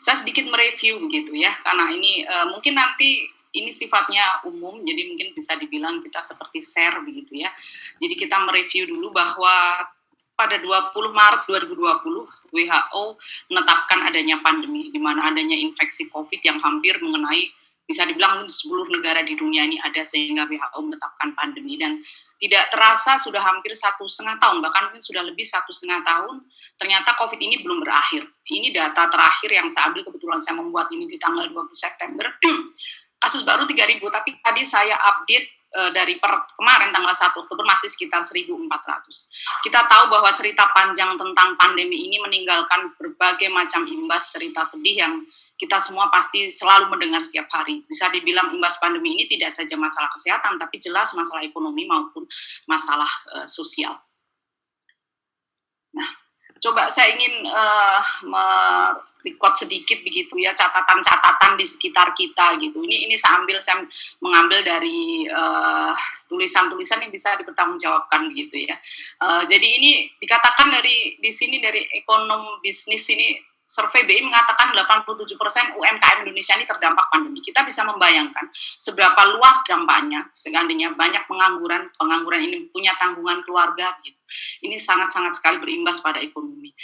Saya sedikit mereview begitu ya, karena ini mungkin nanti ini sifatnya umum, jadi mungkin bisa dibilang kita seperti share begitu ya. Jadi kita mereview dulu bahwa pada 20 Maret 2020 WHO menetapkan adanya pandemi, di mana adanya infeksi COVID yang hampir mengenai, bisa dibilang 10 negara di dunia ini ada, sehingga WHO menetapkan pandemi. Dan tidak terasa sudah hampir 1,5 tahun, bahkan mungkin sudah lebih 1,5 tahun, ternyata COVID ini belum berakhir. Ini data terakhir yang saya ambil, kebetulan saya membuat ini di tanggal 20 September, kasus baru 3.000, tapi tadi saya update dari kemarin tanggal 1 Oktober masih sekitar 1.400. Kita tahu bahwa cerita panjang tentang pandemi ini meninggalkan berbagai macam imbas, cerita sedih yang kita semua pasti selalu mendengar setiap hari. Bisa dibilang imbas pandemi ini tidak saja masalah kesehatan, tapi jelas masalah ekonomi maupun masalah sosial. Nah, coba saya ingin record sedikit begitu ya, catatan-catatan di sekitar kita gitu. Ini saya mengambil dari tulisan-tulisan yang bisa dipertanggungjawabkan gitu ya. Jadi ini dikatakan di sini dari ekonom bisnis ini, survei BI mengatakan 87% UMKM Indonesia ini terdampak pandemi. Kita bisa membayangkan seberapa luas dampaknya, seandainya banyak pengangguran ini punya tanggungan keluarga gitu. Ini sangat-sangat sekali berimbas pada ekonomi.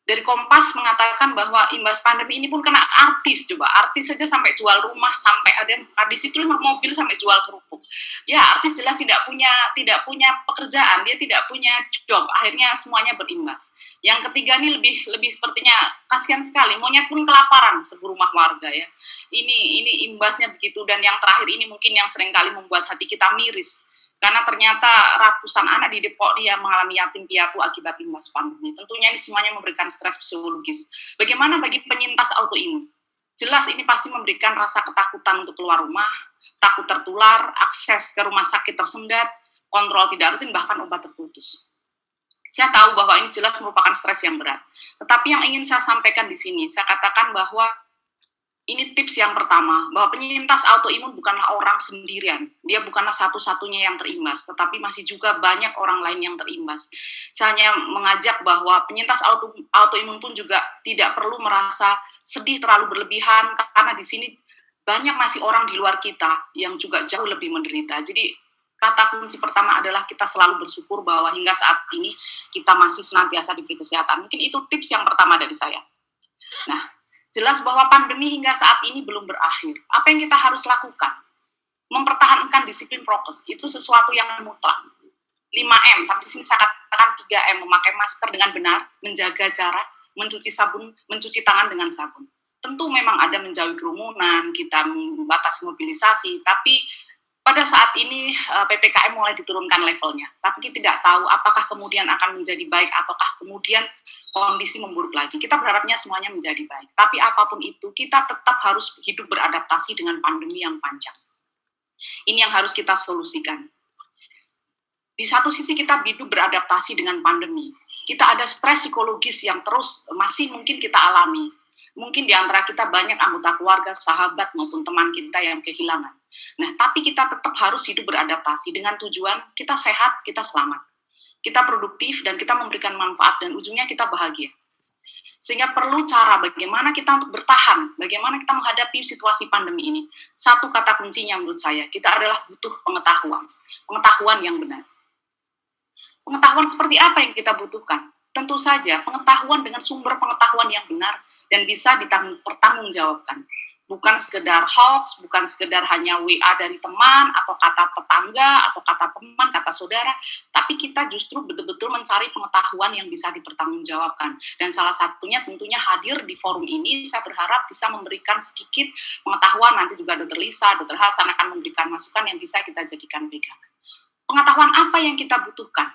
Dari Kompas mengatakan bahwa imbas pandemi ini pun kena artis, coba artis saja sampai jual rumah, sampai ada di situ 5 mobil sampai jual kerupuk. Ya, artis jelas tidak punya pekerjaan, dia tidak punya job, akhirnya semuanya berimbas. Yang ketiga ini lebih sepertinya kasihan sekali, monyet pun kelaparan seberumah warga ya. Ini imbasnya begitu. Dan yang terakhir ini mungkin yang seringkali membuat hati kita miris, karena ternyata ratusan anak di Depok dia mengalami yatim piatu akibat imbas pandemi. Tentunya ini semuanya memberikan stres psikologis. Bagaimana bagi penyintas autoimun? Jelas ini pasti memberikan rasa ketakutan untuk keluar rumah, takut tertular, akses ke rumah sakit tersendat, kontrol tidak rutin, bahkan obat terputus. Saya tahu bahwa ini jelas merupakan stres yang berat. Tetapi yang ingin saya sampaikan di sini, saya katakan bahwa ini tips yang pertama, bahwa penyintas autoimun bukanlah orang sendirian. Dia bukanlah satu-satunya yang terimbas, tetapi masih juga banyak orang lain yang terimbas. Saya hanya mengajak bahwa penyintas autoimun pun juga tidak perlu merasa sedih terlalu berlebihan, karena di sini banyak masih orang di luar kita yang juga jauh lebih menderita. Jadi kata kunci pertama adalah kita selalu bersyukur bahwa hingga saat ini kita masih senantiasa diberi kesehatan. Mungkin itu tips yang pertama dari saya. Nah, jelas bahwa pandemi hingga saat ini belum berakhir. Apa yang kita harus lakukan? Mempertahankan disiplin prokes, itu sesuatu yang mutlak. 5M, tapi di sini saya katakan 3M, memakai masker dengan benar, menjaga jarak, mencuci tangan dengan sabun. Tentu memang ada menjauhi kerumunan, kita membatasi mobilisasi, tapi pada saat ini PPKM mulai diturunkan levelnya, tapi kita tidak tahu apakah kemudian akan menjadi baik ataukah kemudian kondisi memburuk lagi. Kita berharapnya semuanya menjadi baik, tapi apapun itu kita tetap harus hidup beradaptasi dengan pandemi yang panjang. Ini yang harus kita solusikan. Di satu sisi kita hidup beradaptasi dengan pandemi, kita ada stres psikologis yang terus masih mungkin kita alami. Mungkin di antara kita banyak anggota keluarga, sahabat maupun teman kita yang kehilangan. Nah, tapi kita tetap harus hidup beradaptasi dengan tujuan kita sehat, kita selamat. Kita produktif dan kita memberikan manfaat dan ujungnya kita bahagia. Sehingga perlu cara bagaimana kita untuk bertahan, bagaimana kita menghadapi situasi pandemi ini. Satu kata kuncinya menurut saya, kita adalah butuh pengetahuan yang benar. Pengetahuan seperti apa yang kita butuhkan? Tentu saja pengetahuan dengan sumber pengetahuan yang benar dan bisa dipertanggungjawabkan. Bukan sekedar hoax, bukan sekedar hanya WA dari teman, atau kata tetangga, atau kata teman, kata saudara, tapi kita justru betul-betul mencari pengetahuan yang bisa dipertanggungjawabkan. Dan salah satunya tentunya hadir di forum ini, saya berharap bisa memberikan sedikit pengetahuan, nanti juga Dr. Lisa, Dr. Hasan akan memberikan masukan yang bisa kita jadikan pegangan. Pengetahuan apa yang kita butuhkan?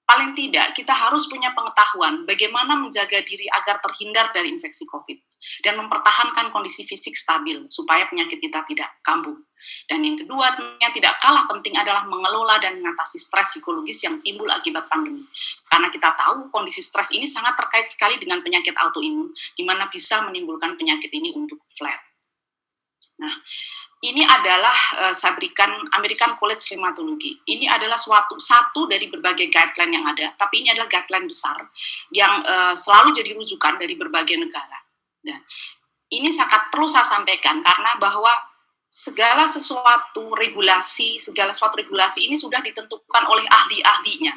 Paling tidak, kita harus punya pengetahuan bagaimana menjaga diri agar terhindar dari infeksi COVID dan mempertahankan kondisi fisik stabil supaya penyakit kita tidak kambuh. Dan yang kedua, yang tidak kalah penting adalah mengelola dan mengatasi stres psikologis yang timbul akibat pandemi. Karena kita tahu kondisi stres ini sangat terkait sekali dengan penyakit autoimun, di mana bisa menimbulkan penyakit ini untuk flare. Nah, ini adalah saya berikan American College Rheumatology. Ini adalah satu dari berbagai guideline yang ada, tapi ini adalah guideline besar yang selalu jadi rujukan dari berbagai negara. Nah, Ini sangat perlu saya sampaikan karena bahwa segala sesuatu regulasi ini sudah ditentukan oleh ahli-ahlinya,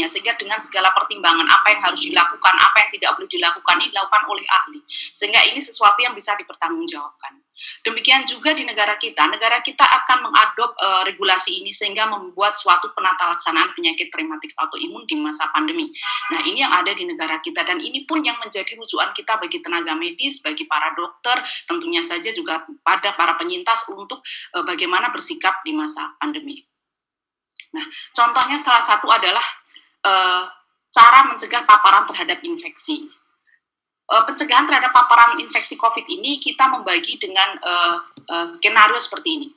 sehingga dengan segala pertimbangan apa yang harus dilakukan, apa yang tidak boleh dilakukan, ini dilakukan oleh ahli, sehingga ini sesuatu yang bisa dipertanggungjawabkan. Demikian juga di negara kita akan mengadop regulasi ini sehingga membuat suatu penata laksanaan penyakit rematik autoimun di masa pandemi. Nah, ini yang ada di negara kita dan ini pun yang menjadi rujukan kita bagi tenaga medis, bagi para dokter, tentunya saja juga pada para penyintas untuk bagaimana bersikap di masa pandemi. Nah, contohnya salah satu adalah cara mencegah paparan terhadap infeksi. Pencegahan terhadap paparan infeksi COVID ini kita membagi dengan skenario seperti ini.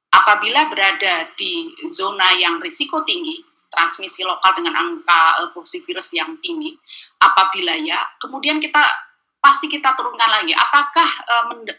Apabila berada di zona yang risiko tinggi, transmisi lokal dengan angka produksi virus yang tinggi, apabila ya, kemudian pasti kita turunkan lagi, apakah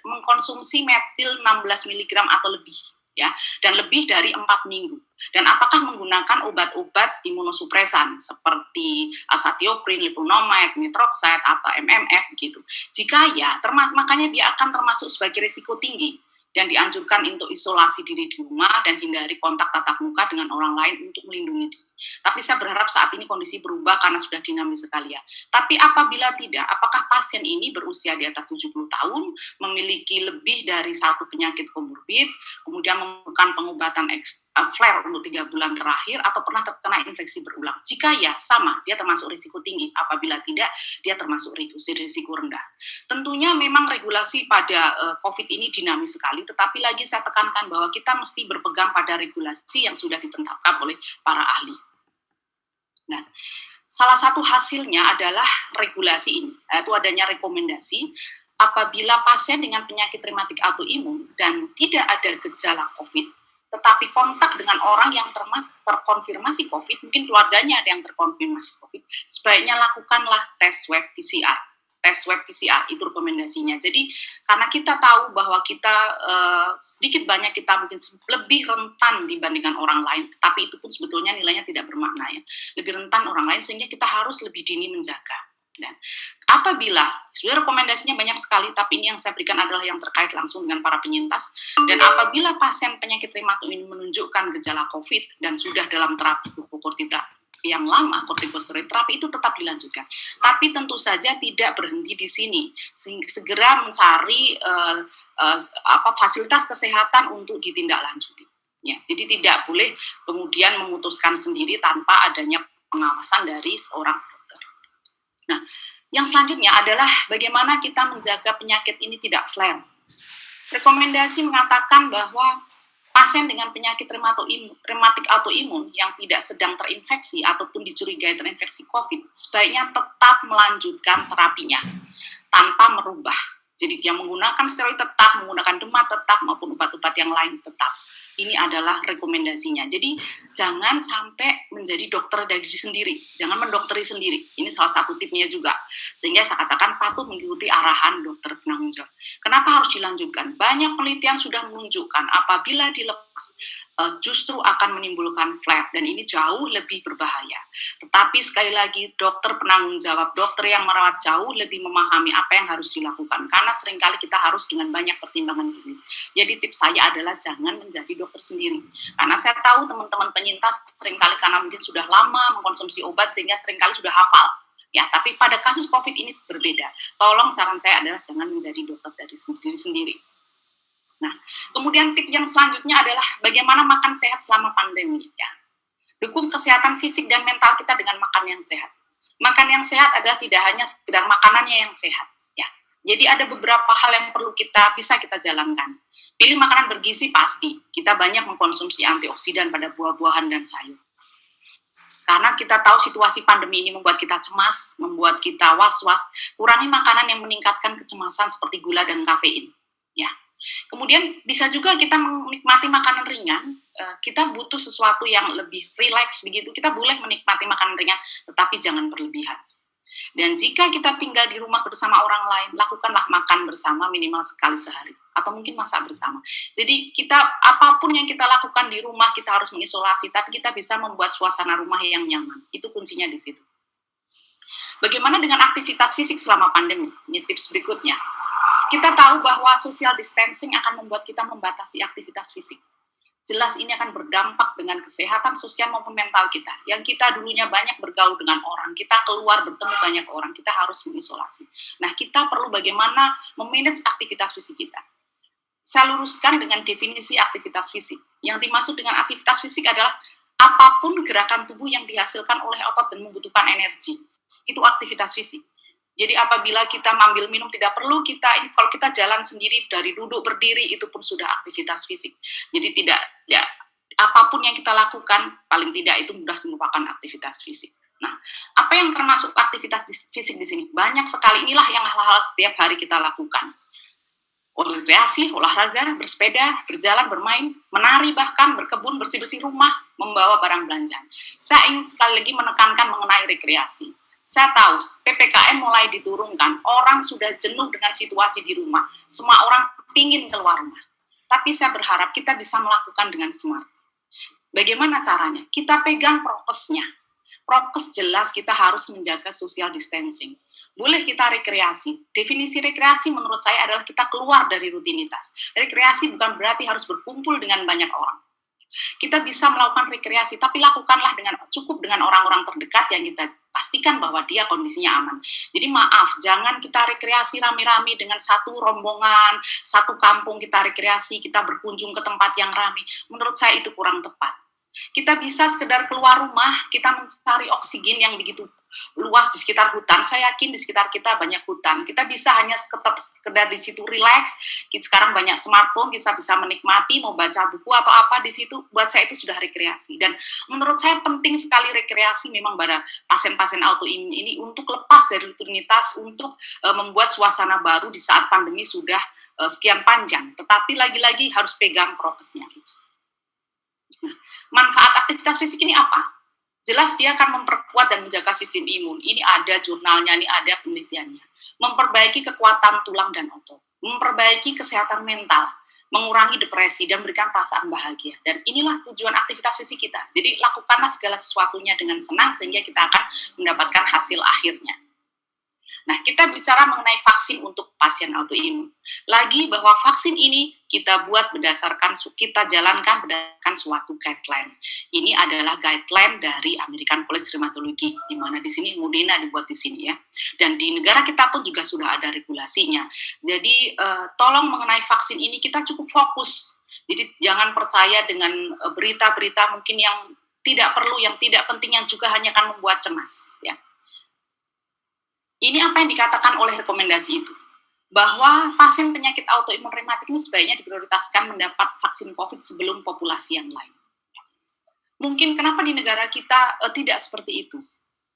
mengkonsumsi metil 16 mg atau lebih, ya, dan lebih dari 4 minggu. Dan apakah menggunakan obat-obat imunosupresan seperti azathioprin, levonomide, metroxide atau MMF gitu. Jika ya, makanya dia akan termasuk sebagai risiko tinggi dan dianjurkan untuk isolasi diri di rumah dan hindari kontak tatap muka dengan orang lain untuk melindungi diri. Tapi saya berharap saat ini kondisi berubah karena sudah dinamis sekali ya. Tapi apabila tidak, apakah pasien ini berusia di atas 70 tahun, memiliki lebih dari satu penyakit komorbid, kemudian memerlukan pengobatan flare untuk 3 bulan terakhir, atau pernah terkena infeksi berulang? Jika ya, sama, dia termasuk risiko tinggi. Apabila tidak, dia termasuk risiko rendah. Tentunya memang regulasi pada COVID ini dinamis sekali, tetapi lagi saya tekankan bahwa kita mesti berpegang pada regulasi yang sudah ditetapkan oleh para ahli. Nah, salah satu hasilnya adalah regulasi ini, yaitu adanya rekomendasi apabila pasien dengan penyakit rematik autoimun dan tidak ada gejala COVID, tetapi kontak dengan orang yang terkonfirmasi COVID, mungkin keluarganya ada yang terkonfirmasi COVID, sebaiknya lakukanlah tes swab PCR. Tes swab PCR itu rekomendasinya. Jadi karena kita tahu bahwa kita sedikit banyak kita mungkin lebih rentan dibandingkan orang lain, tapi itu pun sebetulnya nilainya tidak bermakna ya. Lebih rentan orang lain sehingga kita harus lebih dini menjaga. Dan apabila sebenarnya rekomendasinya banyak sekali, tapi ini yang saya berikan adalah yang terkait langsung dengan para penyintas. Dan apabila pasien penyakit rematik ini menunjukkan gejala COVID dan sudah dalam terapi glukokortikosteroid yang lama, kortikosteroid terapi itu tetap dilanjutkan. Tapi tentu saja tidak berhenti di sini. Segera mencari fasilitas kesehatan untuk ditindaklanjuti. Ya, jadi tidak boleh kemudian memutuskan sendiri tanpa adanya pengawasan dari seorang dokter. Nah, yang selanjutnya adalah bagaimana kita menjaga penyakit ini tidak flare. Rekomendasi mengatakan bahwa pasien dengan penyakit rematik autoimun yang tidak sedang terinfeksi ataupun dicurigai terinfeksi COVID sebaiknya tetap melanjutkan terapinya tanpa merubah. Jadi yang menggunakan steroid tetap, menggunakan DMARD tetap, maupun obat-obat yang lain tetap. Ini adalah rekomendasinya. Jadi jangan sampai menjadi dokter dari diri sendiri, jangan mendokteri sendiri. Ini salah satu tipnya juga. Sehingga saya katakan patut mengikuti arahan dokter penanggung jawab. Kenapa harus dilanjutkan? Banyak penelitian sudah menunjukkan apabila dilepas justru akan menimbulkan flare dan ini jauh lebih berbahaya. Tetapi sekali lagi dokter penanggung jawab, dokter yang merawat jauh lebih memahami apa yang harus dilakukan karena seringkali kita harus dengan banyak pertimbangan klinis. Jadi tips saya adalah jangan menjadi dokter sendiri. Karena saya tahu teman-teman penyintas seringkali karena mungkin sudah lama mengkonsumsi obat sehingga seringkali sudah hafal. Ya, tapi pada kasus COVID ini berbeda. Tolong saran saya adalah jangan menjadi dokter dari diri sendiri. Nah, kemudian tip yang selanjutnya adalah bagaimana makan sehat selama pandemi. Ya. Dukung kesehatan fisik dan mental kita dengan makan yang sehat. Makan yang sehat adalah tidak hanya sekedar makanannya yang sehat. Ya. Jadi ada beberapa hal yang perlu bisa kita jalankan. Pilih makanan bergizi pasti. Kita banyak mengkonsumsi antioksidan pada buah-buahan dan sayur. Karena kita tahu situasi pandemi ini membuat kita cemas, membuat kita was-was. Kurangi makanan yang meningkatkan kecemasan seperti gula dan kafein. Ya. Kemudian bisa juga kita menikmati makanan ringan, kita butuh sesuatu yang lebih rileks begitu, kita boleh menikmati makanan ringan, tetapi jangan berlebihan. Dan jika kita tinggal di rumah bersama orang lain, lakukanlah makan bersama minimal sekali sehari, atau mungkin masak bersama. Jadi apapun yang kita lakukan di rumah, kita harus mengisolasi, tapi kita bisa membuat suasana rumah yang nyaman, itu kuncinya di situ. Bagaimana dengan aktivitas fisik selama pandemi? Ini tips berikutnya. Kita tahu bahwa social distancing akan membuat kita membatasi aktivitas fisik. Jelas ini akan berdampak dengan kesehatan sosial maupun mental kita. Yang kita dulunya banyak bergaul dengan orang, kita keluar bertemu banyak orang, kita harus mengisolasi. Nah, kita perlu bagaimana memanage aktivitas fisik kita. Saya luruskan dengan definisi aktivitas fisik. Yang dimaksud dengan aktivitas fisik adalah apapun gerakan tubuh yang dihasilkan oleh otot dan membutuhkan energi. Itu aktivitas fisik. Jadi apabila kita mengambil minum tidak perlu kalau kita jalan sendiri dari duduk berdiri itu pun sudah aktivitas fisik. Jadi tidak ya, apapun yang kita lakukan paling tidak itu sudah merupakan aktivitas fisik. Nah, apa yang termasuk aktivitas fisik di sini? Banyak sekali, inilah yang hal-hal setiap hari kita lakukan. Rekreasi, olahraga, bersepeda, berjalan, bermain, menari, bahkan berkebun, bersih-bersih rumah, membawa barang belanjaan. Saya ingin sekali lagi menekankan mengenai rekreasi. Saya tahu PPKM mulai diturunkan, orang sudah jenuh dengan situasi di rumah, semua orang ingin keluar rumah. Tapi saya berharap kita bisa melakukan dengan smart. Bagaimana caranya? Kita pegang prokesnya. Prokes jelas kita harus menjaga social distancing. Boleh kita rekreasi. Definisi rekreasi menurut saya adalah kita keluar dari rutinitas. Rekreasi bukan berarti harus berkumpul dengan banyak orang. Kita bisa melakukan rekreasi, tapi lakukanlah cukup dengan orang-orang terdekat yang kita pastikan bahwa dia kondisinya aman. Jadi maaf, jangan kita rekreasi rame-rame dengan satu rombongan, satu kampung kita rekreasi, kita berkunjung ke tempat yang ramai. Menurut saya itu kurang tepat. Kita bisa sekedar keluar rumah, kita mencari oksigen yang begitu luas di sekitar hutan. Saya yakin di sekitar kita banyak hutan. Kita bisa hanya sekedar di situ relax. Sekarang banyak smartphone, kita bisa menikmati, mau baca buku atau apa di situ. Buat saya itu sudah rekreasi. Dan menurut saya penting sekali rekreasi memang pada pasien-pasien autoimun ini untuk lepas dari rutinitas, untuk membuat suasana baru di saat pandemi sudah sekian panjang. Tetapi lagi-lagi harus pegang prokesnya. Nah, manfaat aktivitas fisik ini apa? Jelas dia akan memperkuat dan menjaga sistem imun. Ini ada jurnalnya, ini ada penelitiannya. Memperbaiki kekuatan tulang dan otot. Memperbaiki kesehatan mental. Mengurangi depresi dan memberikan perasaan bahagia. Dan inilah tujuan aktivitas fisik kita. Jadi lakukanlah segala sesuatunya dengan senang sehingga kita akan mendapatkan hasil akhirnya. Nah, kita bicara mengenai vaksin untuk pasien autoimun. Lagi bahwa vaksin ini kita buat kita jalankan berdasarkan suatu guideline. Ini adalah guideline dari American College Rheumatology, di mana di sini Moderna dibuat di sini ya. Dan di negara kita pun juga sudah ada regulasinya. Jadi tolong mengenai vaksin ini kita cukup fokus. Jadi jangan percaya dengan berita-berita mungkin yang tidak perlu, yang tidak penting, yang juga hanya akan membuat cemas ya. Ini apa yang dikatakan oleh rekomendasi itu, bahwa pasien penyakit autoimun rematik ini sebaiknya diprioritaskan mendapat vaksin COVID sebelum populasi yang lain. Mungkin kenapa di negara kita tidak seperti itu?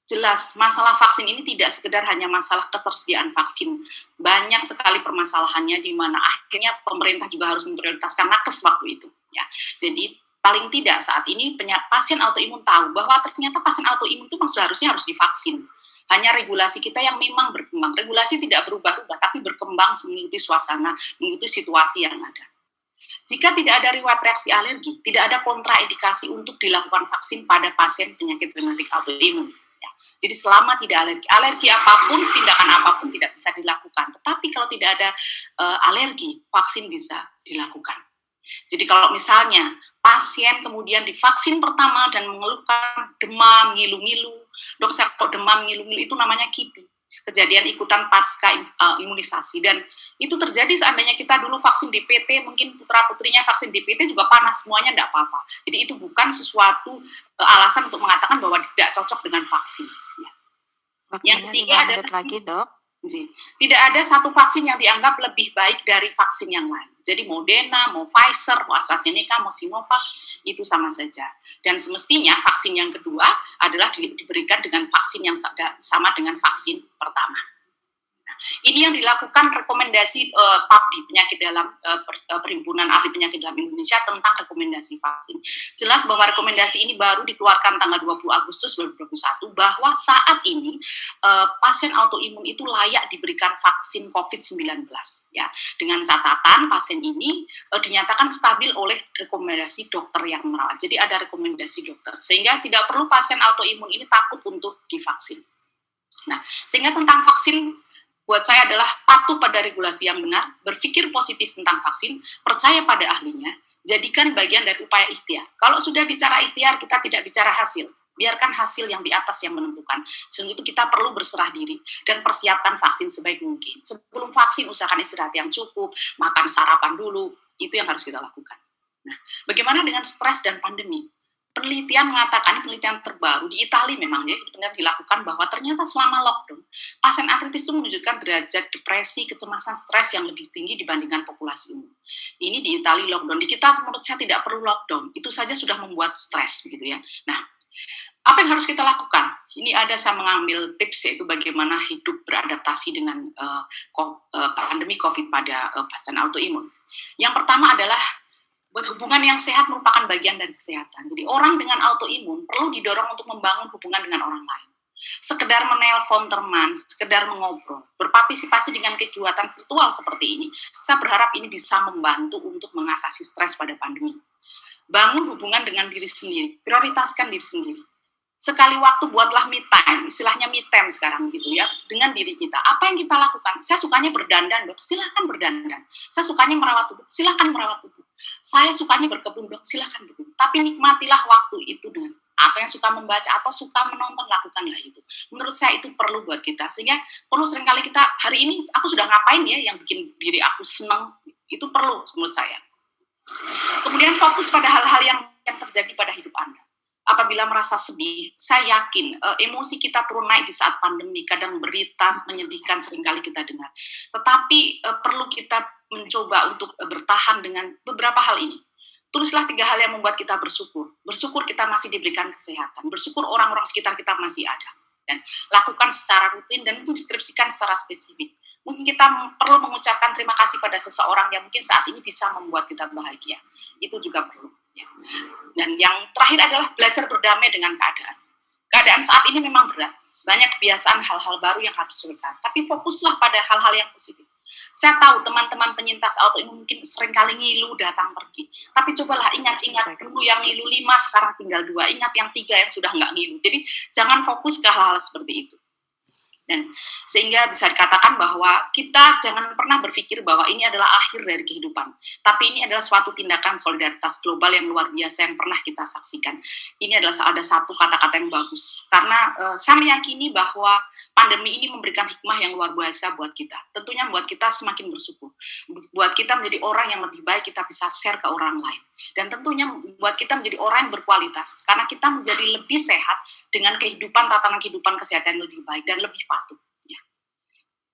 Jelas, masalah vaksin ini tidak sekedar hanya masalah ketersediaan vaksin. Banyak sekali permasalahannya di mana akhirnya pemerintah juga harus memprioritaskan nakes waktu itu. Ya. Jadi paling tidak saat ini pasien autoimun tahu bahwa ternyata pasien autoimun itu seharusnya harus divaksin. Hanya regulasi kita yang memang berkembang. Regulasi tidak berubah-ubah, tapi berkembang mengikuti suasana, mengikuti situasi yang ada. Jika tidak ada riwayat reaksi alergi, tidak ada kontraindikasi untuk dilakukan vaksin pada pasien penyakit rematik autoimun. Ya. Jadi selama tidak alergi apapun, tindakan apapun tidak bisa dilakukan. Tetapi kalau tidak ada alergi, vaksin bisa dilakukan. Jadi kalau misalnya pasien kemudian divaksin pertama dan mengeluhkan demam, ngilu-ngilu, dok saya kok demam, ngilu-ngilu, itu namanya KIPI, kejadian ikutan pasca imunisasi. Dan itu terjadi seandainya kita dulu vaksin DPT, mungkin putra-putrinya vaksin DPT juga panas, semuanya tidak apa-apa. Jadi itu bukan sesuatu alasan untuk mengatakan bahwa tidak cocok dengan vaksin. Ya. Yang ketiga adalah lagi, dok. Tidak ada satu vaksin yang dianggap lebih baik dari vaksin yang lain. Jadi Moderna, mau Pfizer, mau AstraZeneca, mau Sinovac, itu sama saja. Dan semestinya vaksin yang kedua adalah diberikan dengan vaksin yang sama dengan vaksin pertama. Ini yang dilakukan rekomendasi PAPDI, penyakit dalam Perhimpunan Ahli Penyakit Dalam Indonesia, tentang rekomendasi vaksin. Jelas bahwa rekomendasi ini baru dikeluarkan tanggal 20 Agustus 2021, bahwa saat ini pasien autoimun itu layak diberikan vaksin COVID-19 ya. Dengan catatan pasien ini dinyatakan stabil oleh rekomendasi dokter yang merawat. Jadi ada rekomendasi dokter, sehingga tidak perlu pasien autoimun ini takut untuk divaksin. Nah, sehingga tentang vaksin buat saya adalah patuh pada regulasi yang benar, berpikir positif tentang vaksin, percaya pada ahlinya, jadikan bagian dari upaya ikhtiar. Kalau sudah bicara ikhtiar, kita tidak bicara hasil. Biarkan hasil yang di atas yang menentukan. Sehingga itu kita perlu berserah diri dan persiapkan vaksin sebaik mungkin. Sebelum vaksin, usahakan istirahat yang cukup, makan sarapan dulu, itu yang harus kita lakukan. Nah, bagaimana dengan stres dan pandemi? Penelitian mengatakan, penelitian terbaru di Italia memang ya, benar dilakukan bahwa ternyata selama lockdown, pasien artritis itu menunjukkan derajat depresi, kecemasan, stres yang lebih tinggi dibandingkan populasi umum. Ini di Italia lockdown. Di kita menurut saya tidak perlu lockdown. Itu saja sudah membuat stres begitu ya. Nah, apa yang harus kita lakukan? Ini ada saya mengambil tips yaitu bagaimana hidup beradaptasi dengan pandemi COVID pada pasien autoimun. Yang pertama adalah buat hubungan yang sehat merupakan bagian dari kesehatan. Jadi orang dengan autoimun perlu didorong untuk membangun hubungan dengan orang lain. Sekedar menelpon teman, sekedar mengobrol, berpartisipasi dengan kegiatan virtual seperti ini, saya berharap ini bisa membantu untuk mengatasi stres pada pandemi. Bangun hubungan dengan diri sendiri, prioritaskan diri sendiri. Sekali waktu buatlah me time, istilahnya me time sekarang gitu ya, dengan diri kita. Apa yang kita lakukan? Saya sukanya berdandan, Dok. Silahkan berdandan. Saya sukanya merawat tubuh. Silahkan merawat tubuh. Saya sukanya berkebun, Dok. Silahkan berkebun. Tapi nikmatilah waktu itu dengan atau yang suka membaca atau suka menonton, lakukanlah itu. Menurut saya itu perlu buat kita. Sehingga perlu seringkali kita, hari ini aku sudah ngapain ya yang bikin diri aku senang, itu perlu menurut saya. Kemudian fokus pada hal-hal yang terjadi pada hidup Anda. Apabila merasa sedih, saya yakin emosi kita turun naik di saat pandemi, kadang berita menyedihkan seringkali kita dengar. Tetapi perlu kita mencoba untuk bertahan dengan beberapa hal ini. Tulislah 3 hal yang membuat kita bersyukur. Bersyukur kita masih diberikan kesehatan. Bersyukur orang-orang sekitar kita masih ada. Dan lakukan secara rutin dan deskripsikan secara spesifik. Mungkin kita perlu mengucapkan terima kasih pada seseorang yang mungkin saat ini bisa membuat kita bahagia. Itu juga perlu. Ya. Dan yang terakhir adalah belajar berdamai dengan keadaan. Keadaan saat ini memang berat. Banyak kebiasaan hal-hal baru yang harus dilakukan. Tapi fokuslah pada hal-hal yang positif. Saya tahu teman-teman penyintas autoimun mungkin seringkali ngilu datang pergi. Tapi cobalah ingat-ingat dulu yang ngilu 5, sekarang tinggal 2. Ingat yang 3 yang sudah nggak ngilu. Jadi jangan fokus ke hal-hal seperti itu. Dan sehingga bisa dikatakan bahwa kita jangan pernah berpikir bahwa ini adalah akhir dari kehidupan. Tapi ini adalah suatu tindakan solidaritas global yang luar biasa yang pernah kita saksikan. Ini adalah ada satu kata-kata yang bagus. Karena saya meyakini bahwa pandemi ini memberikan hikmah yang luar biasa buat kita. Tentunya buat kita semakin bersyukur. Buat kita menjadi orang yang lebih baik, kita bisa share ke orang lain. Dan tentunya buat kita menjadi orang yang berkualitas. Karena kita menjadi lebih sehat dengan kehidupan, tatanan kehidupan kesehatan lebih baik dan lebih patuh. Ya.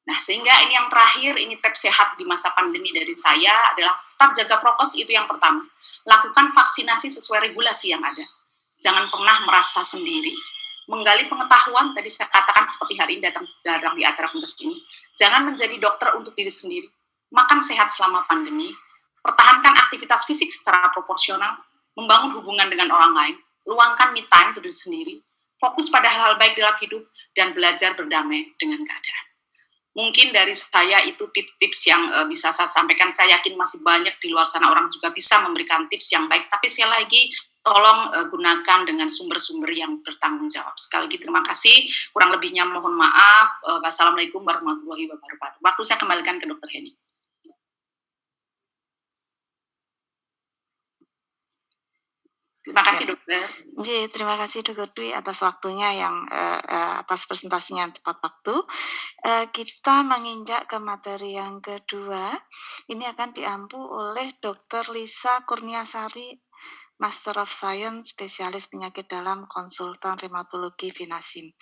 Nah, sehingga ini yang terakhir, ini tips sehat di masa pandemi dari saya adalah tetap jaga prokes, itu yang pertama. Lakukan vaksinasi sesuai regulasi yang ada. Jangan pernah merasa sendiri. Menggali pengetahuan, tadi saya katakan seperti hari ini datang di acara pentas ini. Jangan menjadi dokter untuk diri sendiri. Makan sehat selama pandemi. Pertahankan aktivitas fisik secara proporsional. Membangun hubungan dengan orang lain. Luangkan me time untuk diri sendiri. Fokus pada hal-hal baik dalam hidup, dan belajar berdamai dengan keadaan. Mungkin dari saya itu tips-tips yang bisa saya sampaikan. Saya yakin masih banyak di luar sana orang juga bisa memberikan tips yang baik. Tapi sekali lagi, tolong gunakan dengan sumber-sumber yang bertanggung jawab. Sekali lagi terima kasih. Kurang lebihnya mohon maaf. Wassalamualaikum warahmatullahi wabarakatuh. Waktu saya kembalikan ke Dr. Heni. Terima kasih, Dokter. Terima kasih Dokter Dwi atas waktunya yang atas presentasinya yang tepat waktu. Kita menginjak ke materi yang kedua. Ini akan diampu oleh Dr. Lisa Kurniasari, Master of Science, spesialis penyakit dalam, konsultan rheumatologi Vinasim.